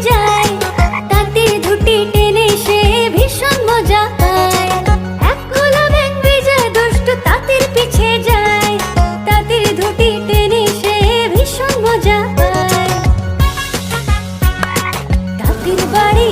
যায়, তাঁতির ধুতি টেনে সে ভীষণ মজা পায়। এক গোলা ব্যাঙ বেজা দুষ্টু তাঁতির পিছে যায়, তাঁতির ধুতি টেনে সে ভীষণ মজা পায়। তাঁতির বাড়ি